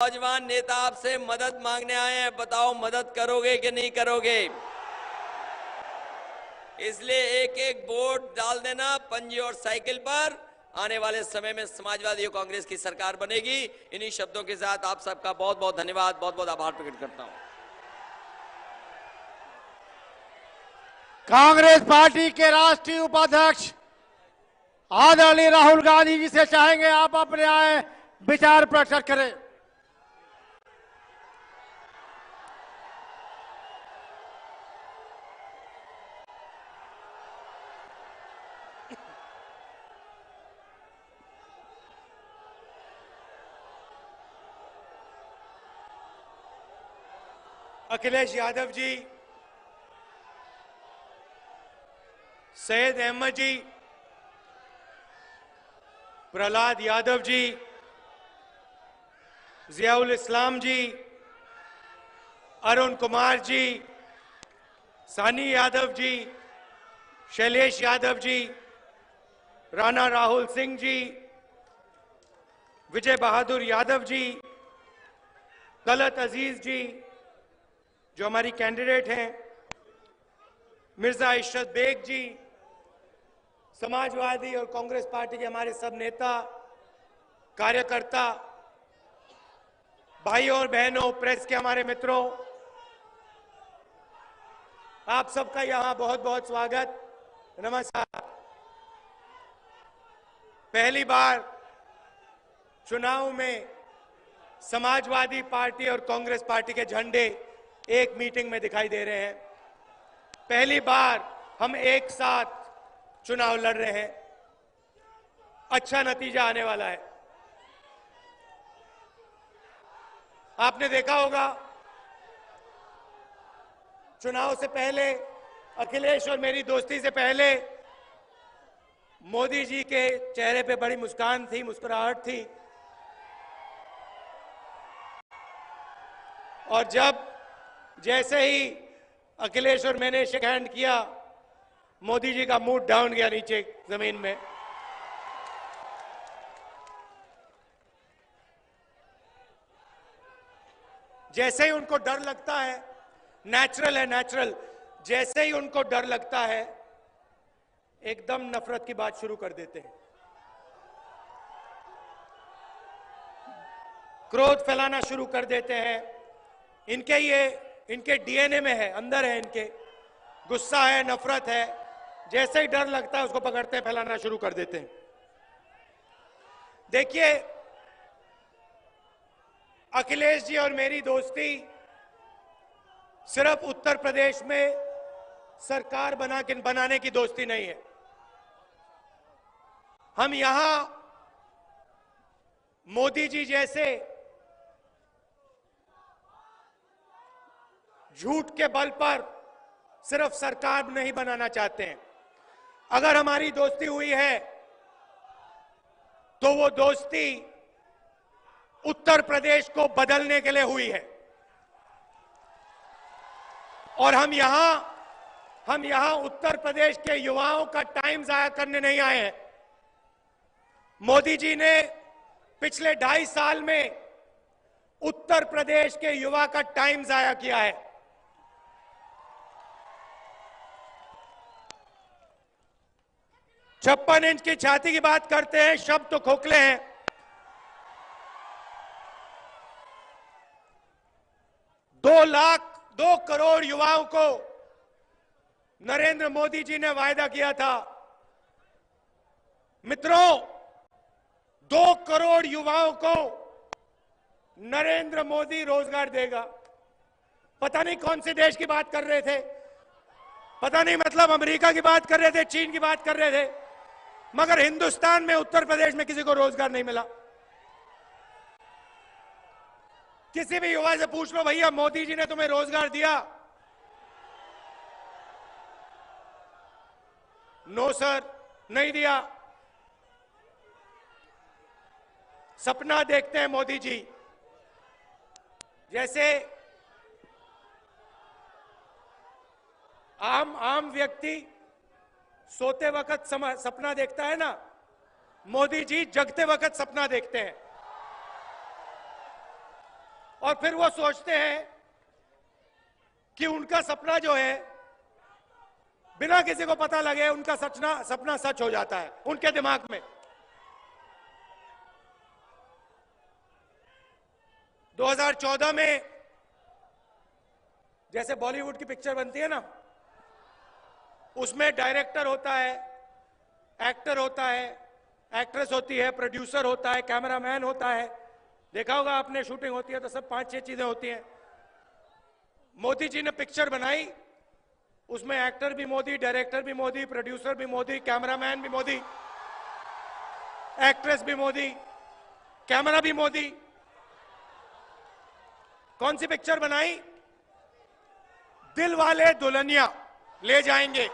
नौजवान नेता आपसे मदद मांगने आए हैं, बताओ मदद करोगे कि नहीं करोगे? इसलिए एक एक वोट डाल देना पंजी और साइकिल पर। आने वाले समय में समाजवादी कांग्रेस की सरकार बनेगी। इन्हीं शब्दों के साथ आप सबका बहुत बहुत धन्यवाद, बहुत बहुत आभार प्रकट करता हूं। कांग्रेस पार्टी के राष्ट्रीय उपाध्यक्ष आदरणीय राहुल गांधी जी से चाहेंगे आप अपने आए विचार प्रकट करें। अखिलेश यादव जी, सैयद अहमद जी, प्रहलाद यादव जी, जियाउल इस्लाम जी, अरुण कुमार जी, सानी यादव जी, शैलेश यादव जी, राणा राहुल सिंह जी, विजय बहादुर यादव जी, तलत अजीज जी जो हमारी कैंडिडेट हैं, मिर्जा इशरत बेग जी, समाजवादी और कांग्रेस पार्टी के हमारे सब नेता, कार्यकर्ता, भाइयों और बहनों, प्रेस के हमारे मित्रों, आप सबका यहां बहुत बहुत स्वागत, नमस्कार। पहली बार चुनाव में समाजवादी पार्टी और कांग्रेस पार्टी के झंडे एक मीटिंग में दिखाई दे रहे हैं। पहली बार हम एक साथ चुनाव लड़ रहे हैं। अच्छा नतीजा आने वाला है। आपने देखा होगा चुनाव से पहले, अखिलेश और मेरी दोस्ती से पहले, मोदी जी के चेहरे पे बड़ी मुस्कान थी, मुस्कुराहट थी। और जैसे ही अखिलेश और मैंने शेक हैंड किया, मोदी जी का मूड डाउन गया नीचे जमीन में। जैसे ही उनको डर लगता है, नेचुरल है, नेचुरल, जैसे ही उनको डर लगता है एकदम नफरत की बात शुरू कर देते हैं, क्रोध फैलाना शुरू कर देते हैं। इनके डीएनए में है, अंदर है, इनके गुस्सा है, नफरत है। जैसे ही डर लगता है उसको पकड़ते हैं, फैलाना शुरू कर देते हैं। देखिए, अखिलेश जी और मेरी दोस्ती सिर्फ उत्तर प्रदेश में सरकार बनाने की दोस्ती नहीं है। हम यहां मोदी जी जैसे झूठ के बल पर सिर्फ सरकार नहीं बनाना चाहते हैं। अगर हमारी दोस्ती हुई है तो वो दोस्ती उत्तर प्रदेश को बदलने के लिए हुई है। और हम यहां उत्तर प्रदेश के युवाओं का टाइम जाया करने नहीं आए हैं। मोदी जी ने पिछले 2.5 साल में उत्तर प्रदेश के युवा का टाइम जाया किया है। 56 इंच की छाती की बात करते हैं, शब्द तो खोखले हैं। 2 करोड़ युवाओं को नरेंद्र मोदी जी ने वायदा किया था। मित्रों, 2 करोड़ युवाओं को नरेंद्र मोदी रोजगार देगा। पता नहीं कौन से देश की बात कर रहे थे, पता नहीं मतलब अमेरिका की बात कर रहे थे, चीन की बात कर रहे थे, मगर हिंदुस्तान में उत्तर प्रदेश में किसी को रोजगार नहीं मिला। किसी भी युवा से पूछ लो, भैया मोदी जी ने तुम्हें रोजगार दिया? नो सर, नहीं दिया। सपना देखते हैं मोदी जी, जैसे आम व्यक्ति सोते वक्त सपना देखता है ना, मोदी जी जगते वक्त सपना देखते हैं। और फिर वो सोचते हैं कि उनका सपना जो है बिना किसी को पता लगे उनका सपना सच हो जाता है उनके दिमाग में। 2014 में जैसे बॉलीवुड की पिक्चर बनती है ना, उसमें डायरेक्टर होता है, एक्टर होता है, एक्ट्रेस होती है, प्रोड्यूसर होता है, कैमरामैन होता है। देखा होगा आपने, शूटिंग होती है तो सब 5-6 चीजें होती हैं। मोदी जी ने पिक्चर बनाई, उसमें एक्टर भी मोदी, डायरेक्टर भी मोदी, प्रोड्यूसर भी मोदी, कैमरामैन भी मोदी, एक्ट्रेस भी मोदी, कैमरा भी मोदी। कौन सी पिक्चर बनाई? दिल वाले दुल्हनिया ले जाएंगे।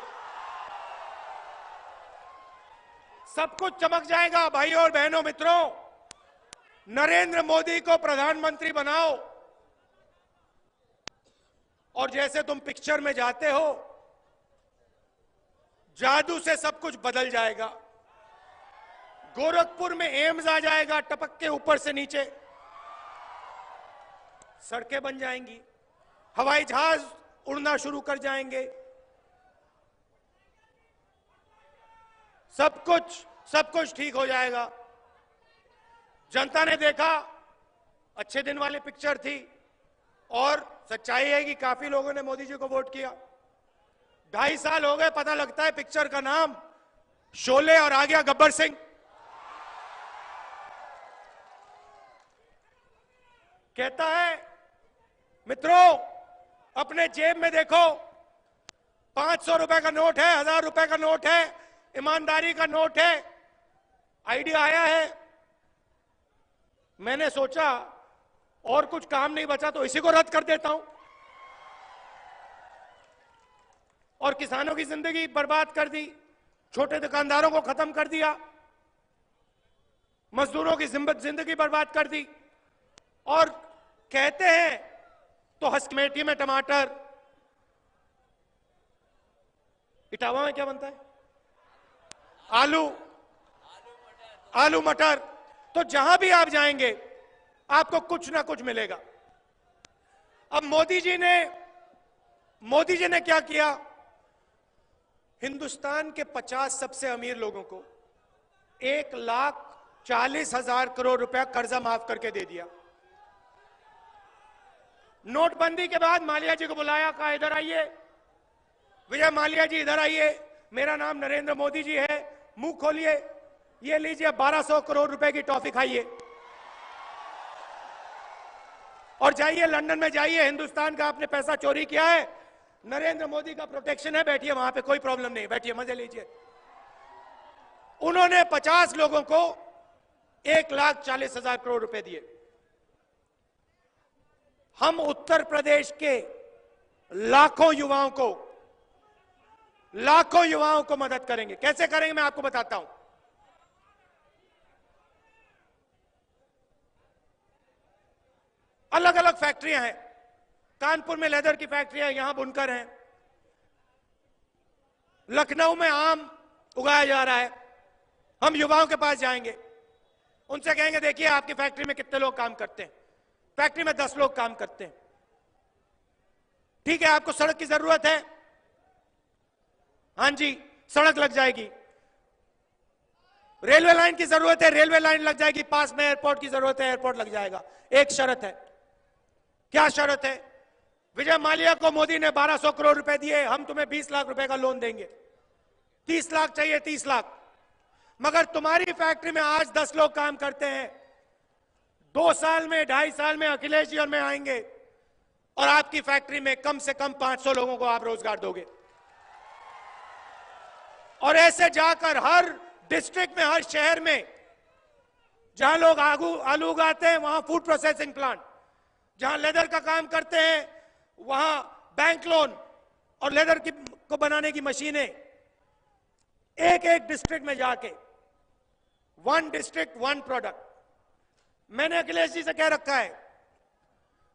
सब कुछ चमक जाएगा भाई और बहनों मित्रों। नरेंद्र मोदी को प्रधानमंत्री बनाओ और जैसे तुम पिक्चर में जाते हो, जादू से सब कुछ बदल जाएगा। गोरखपुर में एम्स आ जाएगा टपक के ऊपर से नीचे, सड़कें बन जाएंगी, हवाई जहाज उड़ना शुरू कर जाएंगे, सब कुछ ठीक हो जाएगा। जनता ने देखा, अच्छे दिन वाली पिक्चर थी और सच्चाई है कि काफी लोगों ने मोदी जी को वोट किया। 2.5 साल हो गए, पता लगता है पिक्चर का नाम शोले और आ गया गब्बर सिंह। कहता है मित्रों अपने जेब में देखो, 500 रुपए का नोट है, 1000 रुपए का नोट है, ईमानदारी का नोट है। आइडिया आया है, मैंने सोचा और कुछ काम नहीं बचा तो इसी को रद्द कर देता हूं। और किसानों की जिंदगी बर्बाद कर दी, छोटे दुकानदारों को खत्म कर दिया, मजदूरों की जिंदगी बर्बाद कर दी। और कहते हैं तो हसमेठी में टमाटर, इटावा में क्या बनता है? आलू मटर। तो जहां भी आप जाएंगे आपको कुछ ना कुछ मिलेगा। अब मोदी जी ने क्या किया? हिंदुस्तान के 50 सबसे अमीर लोगों को 1,40,000 करोड़ रुपया कर्जा माफ करके दे दिया। नोटबंदी के बाद माल्या जी को बुलाया, कहा इधर आइए, विजय माल्या जी इधर आइए, मेरा नाम नरेंद्र मोदी जी है, मुंह खोलिए, ये लीजिए 1200 करोड़ रुपए की टॉफी खाइए और जाइए लंदन में जाइए, हिंदुस्तान का आपने पैसा चोरी किया है, नरेंद्र मोदी का प्रोटेक्शन है, बैठिए वहां पे, कोई प्रॉब्लम नहीं, बैठिए मजे लीजिए। उन्होंने 50 लोगों को 1,40,000 करोड़ रुपए दिए। हम उत्तर प्रदेश के लाखों युवाओं को मदद करेंगे। कैसे करेंगे मैं आपको बताता हूं। अलग अलग फैक्ट्रियां हैं, कानपुर में लेदर की फैक्ट्री है, यहां बुनकर हैं, लखनऊ में आम उगाया जा रहा है। हम युवाओं के पास जाएंगे, उनसे कहेंगे देखिए आपकी फैक्ट्री में कितने लोग काम करते हैं? फैक्ट्री में 10 लोग काम करते हैं। ठीक है, आपको सड़क की जरूरत है? हां जी, सड़क लग जाएगी। रेलवे लाइन की जरूरत है? रेलवे लाइन लग जाएगी। पास में एयरपोर्ट की जरूरत है? एयरपोर्ट लग जाएगा। एक शर्त है। क्या शर्त है? विजय माल्या को मोदी ने 1200 करोड़ रुपए दिए, हम तुम्हें 20 लाख रुपए का लोन देंगे। 30 लाख चाहिए? 30 लाख। मगर तुम्हारी फैक्ट्री में आज 10 लोग काम करते हैं, 2 साल में 2.5 साल में अखिलेश जी और मैं आएंगे और आपकी फैक्ट्री में कम से कम 500 लोगों को आप रोजगार दोगे। और ऐसे जाकर हर डिस्ट्रिक्ट में, हर शहर में जहां लोग आलू उगाते हैं वहां फूड प्रोसेसिंग प्लांट, जहां लेदर का काम करते हैं वहां बैंक लोन और लेदर को बनाने की मशीनें। एक एक डिस्ट्रिक्ट में जाके 1 डिस्ट्रिक्ट 1 प्रोडक्ट। मैंने अखिलेश जी से कह रखा है,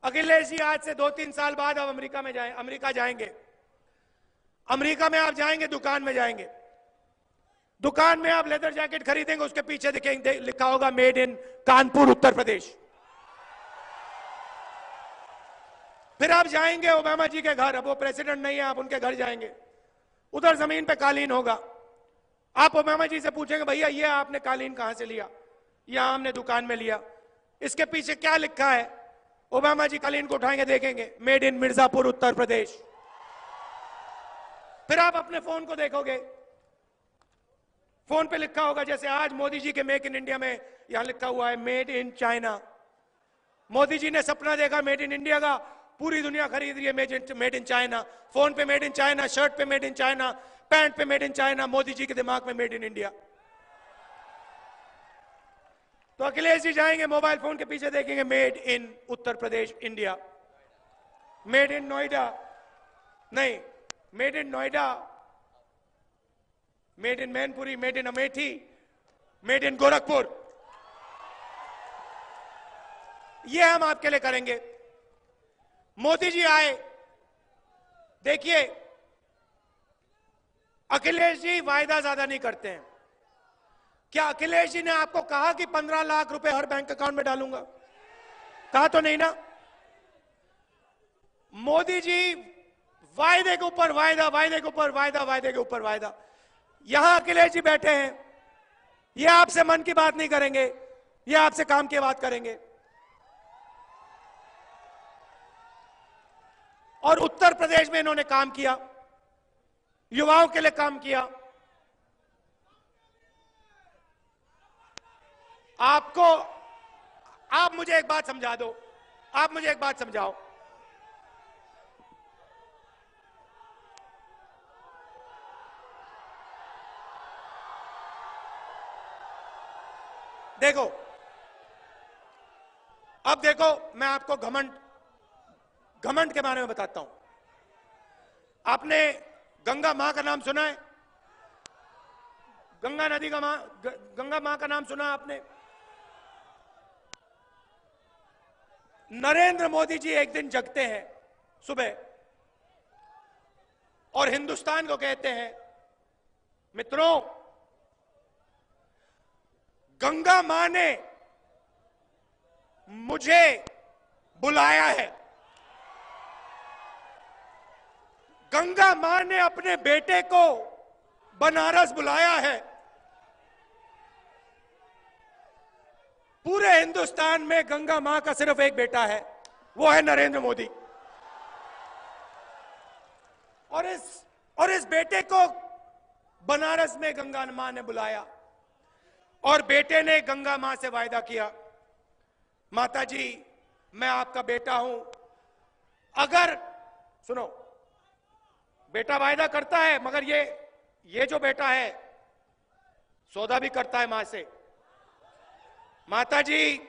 अखिलेश जी आज से 2-3 साल बाद अब अमेरिका जाएंगे। अमेरिका में आप जाएंगे, दुकान में जाएंगे, दुकान में आप लेदर जैकेट खरीदेंगे, उसके पीछे लिखा होगा मेड इन कानपुर उत्तर प्रदेश। फिर आप जाएंगे ओबामा जी के घर, अब वो प्रेसिडेंट नहीं है, आप उनके घर जाएंगे, उधर जमीन पे कालीन होगा। आप ओबामा जी से पूछेंगे भैया ये आपने कालीन कहां से लिया? यहां हमने दुकान में लिया। इसके पीछे क्या लिखा है? ओबामा जी कालीन को उठाएंगे, देखेंगे मेड इन मिर्जापुर उत्तर प्रदेश। फिर आप अपने फोन को देखोगे, फोन पे लिखा होगा, जैसे आज मोदी जी के मेक इन इंडिया में यहां लिखा हुआ है made in China. Modi ji ने सपना देखा मेड इन इंडिया का, पूरी दुनिया खरीद रही है मेड इन चाइना। फोन पे मेड इन चाइना, शर्ट पे मेड इन चाइना, पैंट पे made in China, Modi ji के दिमाग में मेड इन इंडिया। तो अखिलेश जी जाएंगे मोबाइल फोन के पीछे देखेंगे made in Uttar Pradesh India, made in Noida नहीं, made in Noida, made in Mainpuri, made in Amethi, made in Gorakhpur. ये हम आपके लिए करेंगे। मोदी जी आए, देखिए अखिलेश जी वायदा ज्यादा नहीं करते हैं। क्या अखिलेश जी ने आपको कहा कि 15 लाख रुपए हर बैंक अकाउंट में डालूंगा? कहा तो नहीं ना। मोदी जी वायदे के ऊपर वायदा, वायदे के ऊपर वायदा, वायदे के ऊपर वायदा। यहां अखिलेश जी बैठे हैं, ये आपसे मन की बात नहीं करेंगे, ये आपसे काम की बात करेंगे। और उत्तर प्रदेश में इन्होंने काम किया, युवाओं के लिए काम किया। आपको, आप मुझे एक बात समझा दो, आप मुझे एक बात समझाओ। देखो, अब देखो मैं आपको घमंड के बारे में बताता हूं। आपने गंगा मां का नाम सुना है? गंगा नदी का मां, गंगा मां का नाम सुना आपने? नरेंद्र मोदी जी एक दिन जगते हैं सुबह और हिंदुस्तान को कहते हैं, मित्रों गंगा मां ने मुझे बुलाया है। गंगा मां ने अपने बेटे को बनारस बुलाया है। पूरे हिंदुस्तान में गंगा मां का सिर्फ एक बेटा है, वो है नरेंद्र मोदी। और इस बेटे को बनारस में गंगा मां ने बुलाया और बेटे ने गंगा मां से वायदा किया, माता जी मैं आपका बेटा हूं, अगर सुनो, बेटा वायदा करता है मगर ये जो बेटा है सौदा भी करता है मां से। माता जी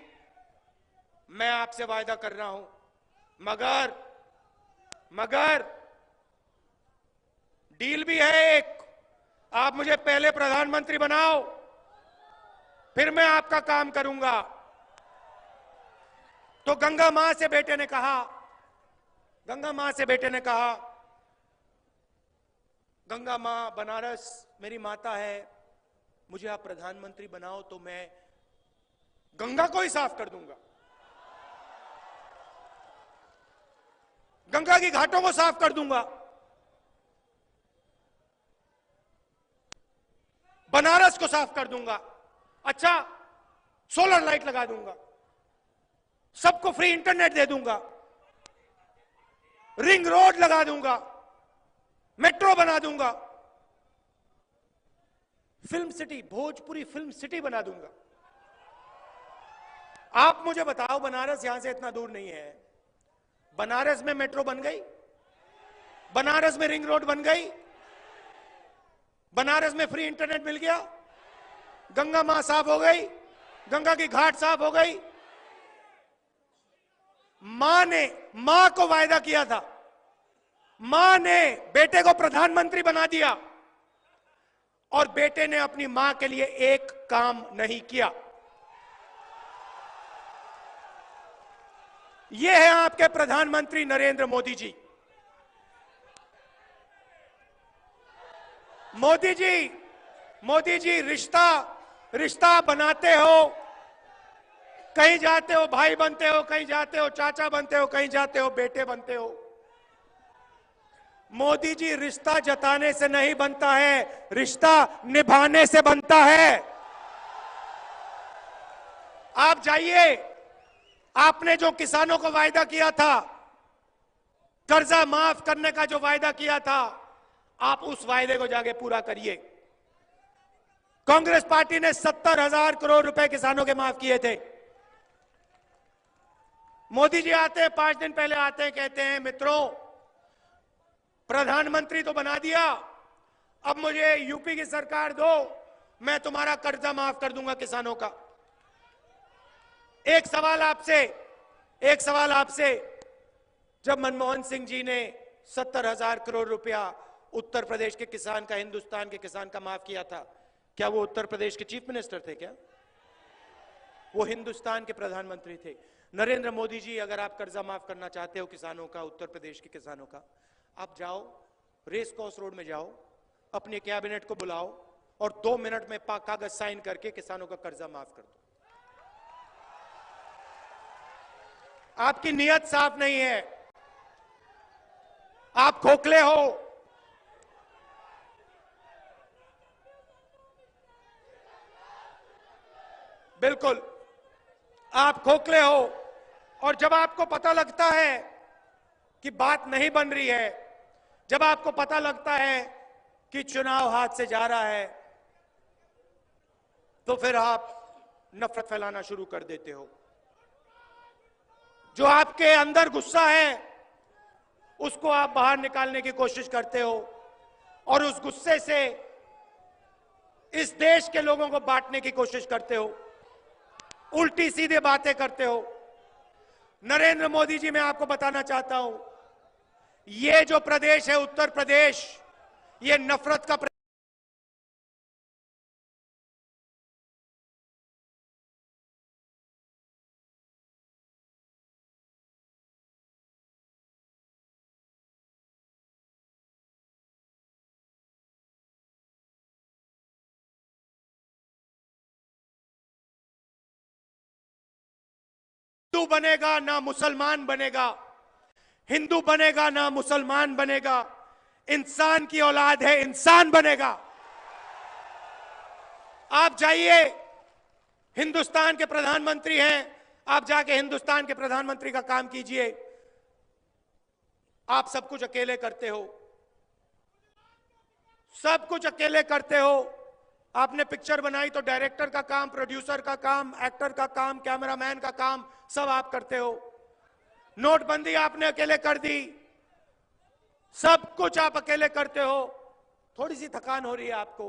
मैं आपसे वायदा कर रहा हूं, मगर डील भी है एक, आप मुझे पहले प्रधानमंत्री बनाओ फिर मैं आपका काम करूंगा। तो गंगा मां से बेटे ने कहा, गंगा मां बनारस मेरी माता है, मुझे आप प्रधानमंत्री बनाओ तो मैं गंगा को ही साफ कर दूंगा, गंगा की घाटों को साफ कर दूंगा, बनारस को साफ कर दूंगा, अच्छा सोलर लाइट लगा दूंगा, सबको फ्री इंटरनेट दे दूंगा, रिंग रोड लगा दूंगा, मेट्रो बना दूंगा, film city, Bhojpuri film city बना दूंगा। आप मुझे बताओ, बनारस यहां से इतना दूर नहीं है, बनारस में मेट्रो बन गई, बनारस में रिंग रोड बन गई, बनारस में फ्री इंटरनेट मिल गया, गंगा मां साफ हो गई, गंगा की घाट साफ हो गई। मां को वायदा किया था, मां ने बेटे को प्रधानमंत्री बना दिया और बेटे ने अपनी मां के लिए एक काम नहीं किया। ये है आपके प्रधानमंत्री नरेंद्र मोदी जी। मोदी जी रिश्ता बनाते हो कहीं जाते हो भाई बनते हो, कहीं जाते हो चाचा बनते हो, कहीं जाते हो बेटे बनते हो। मोदी जी, रिश्ता जताने से नहीं बनता है, रिश्ता निभाने से बनता है। आप जाइए, आपने जो किसानों को वायदा किया था, कर्जा माफ करने का जो वायदा किया था, आप उस वायदे को जाके पूरा करिए। कांग्रेस पार्टी ने 70,000 करोड़ रुपए किसानों के माफ किए थे। मोदी जी आते हैं, 5 दिन पहले आते हैं, कहते हैं मित्रों प्रधानमंत्री तो बना दिया, अब मुझे यूपी की सरकार दो, मैं तुम्हारा कर्जा माफ कर दूंगा किसानों का। एक सवाल आपसे, जब मनमोहन सिंह जी ने 70,000 करोड़ रुपया उत्तर प्रदेश के किसान का, हिंदुस्तान के किसान का माफ किया था, क्या वो उत्तर प्रदेश के चीफ मिनिस्टर थे? क्या वो हिंदुस्तान के प्रधानमंत्री थे? नरेंद्र मोदी जी, अगर आप कर्जा माफ करना चाहते हो किसानों का, उत्तर प्रदेश के किसानों का, आप जाओ रेस कोर्स रोड में जाओ, अपने कैबिनेट को बुलाओ और 2 मिनट में कागज साइन करके किसानों का कर्जा माफ कर दो। आपकी नीयत साफ नहीं है, आप खोखले हो। बिल्कुल, आप खोखले हो। और जब आपको पता लगता है कि बात नहीं बन रही है, जब आपको पता लगता है कि चुनाव हाथ से जा रहा है, तो फिर आप नफरत फैलाना शुरू कर देते हो। जो आपके अंदर गुस्सा है उसको आप बाहर निकालने की कोशिश करते हो और उस गुस्से से इस देश के लोगों को बांटने की कोशिश करते हो, उल्टी सीधे बातें करते हो। नरेंद्र मोदी जी, मैं आपको बताना चाहता हूं, ये जो प्रदेश है उत्तर प्रदेश, ये नफरत का हिंदू बनेगा ना मुसलमान बनेगा, हिंदू बनेगा ना मुसलमान बनेगा, इंसान की औलाद है, इंसान बनेगा। आप जाइए, हिंदुस्तान के प्रधानमंत्री हैं, आप जाके हिंदुस्तान के प्रधानमंत्री का काम कीजिए। आप सब कुछ अकेले करते हो, सब कुछ अकेले करते हो। आपने पिक्चर बनाई तो डायरेक्टर का काम, प्रोड्यूसर का काम, एक्टर का काम, कैमरामैन का काम सब आप करते हो। नोटबंदी आपने अकेले कर दी, सब कुछ आप अकेले करते हो। थोड़ी सी थकान हो रही है आपको,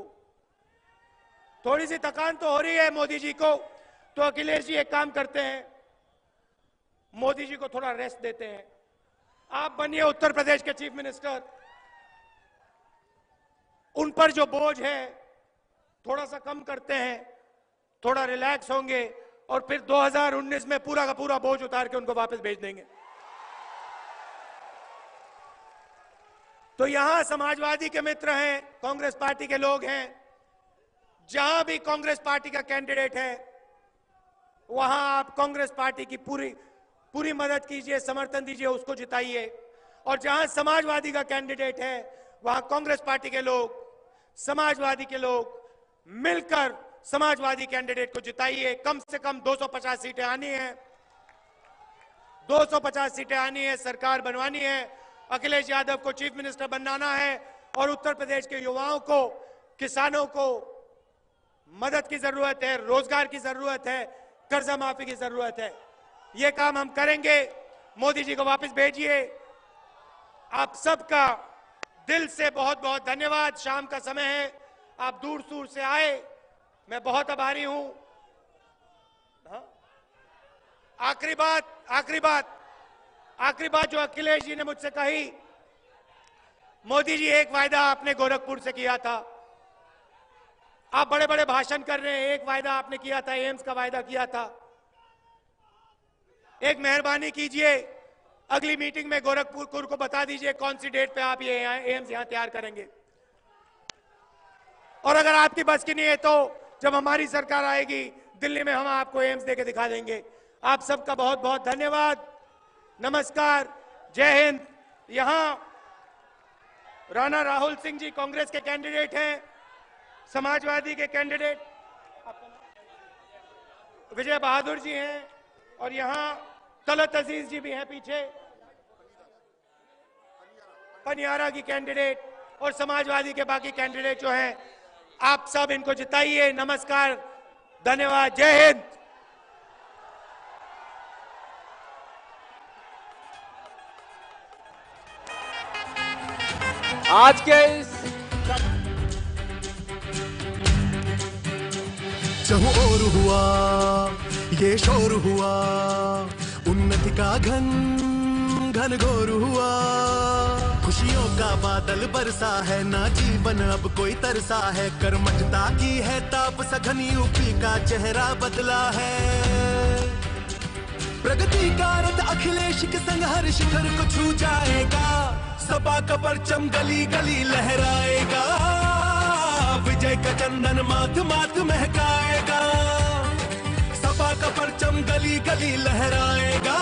थोड़ी सी थकान तो हो रही है मोदी जी को। तो अखिलेश जी एक काम करते हैं, मोदी जी को थोड़ा रेस्ट देते हैं। आप बनिए उत्तर प्रदेश के चीफ मिनिस्टर, उन पर जो बोझ है थोड़ा सा कम करते हैं, थोड़ा रिलैक्स होंगे और फिर 2019 में पूरा का पूरा बोझ उतार के उनको वापस भेज देंगे। तो यहां समाजवादी के मित्र हैं, कांग्रेस पार्टी के लोग हैं, जहां भी कांग्रेस पार्टी का कैंडिडेट है वहां आप कांग्रेस पार्टी की पूरी मदद कीजिए, समर्थन दीजिए, उसको जिताइए। और जहां समाजवादी का कैंडिडेट है वहां कांग्रेस पार्टी के लोग, समाजवादी के लोग मिलकर समाजवादी कैंडिडेट को जिताइए। कम से कम 250 सीटें आनी है, 250 सीटें आनी है, सरकार बनवानी है, अखिलेश यादव को चीफ मिनिस्टर बनाना है और उत्तर प्रदेश के युवाओं को, किसानों को मदद की जरूरत है, रोजगार की जरूरत है, कर्जा माफी की जरूरत है। ये काम हम करेंगे। मोदी जी को वापस भेजिए। आप सबका दिल से बहुत बहुत धन्यवाद। शाम का समय है, आप दूर दूर से आए, मैं बहुत आभारी हूं। आखिरी बात जो अखिलेश जी ने मुझसे कही, मोदी जी एक वायदा आपने गोरखपुर से किया था। आप बड़े बड़े भाषण कर रहे हैं, एक वायदा आपने किया था, एम्स का वायदा किया था। एक मेहरबानी कीजिए, अगली मीटिंग में गोरखपुर को बता दीजिए कौन सी डेट पे आप ये एम्स यहां तैयार करेंगे। और अगर आपकी बस की नहीं है तो जब हमारी सरकार आएगी दिल्ली में हम आपको एम्स देके दिखा देंगे आप सबका बहुत बहुत धन्यवाद। नमस्कार, जय हिंद। यहां राणा राहुल सिंह जी कांग्रेस के कैंडिडेट हैं, समाजवादी के कैंडिडेट विजय बहादुर जी हैं, और यहां तलत अजीज जी भी हैं पीछे, पनियारा की कैंडिडेट, और समाजवादी के बाकी कैंडिडेट जो हैं। आप सब इनको जिताइए। नमस्कार, धन्यवाद, जय हिंद। आज के इस चहु और हुआ ये शोर हुआ, उन्नति का घन घन घोर हुआ, खुशियों का बादल बरसा है, ना जीवन अब कोई तरसा है, कर्मठता की है ताप सघन, यूपी का चेहरा बदला है, प्रगति का रथ अखिलेश के संग हर शिखर को छू जाएगा, सपा का परचम गली गली लहराएगा, विजय का चंदन माथ माथ महकाएगा, सपा का परचम गली गली लहराएगा।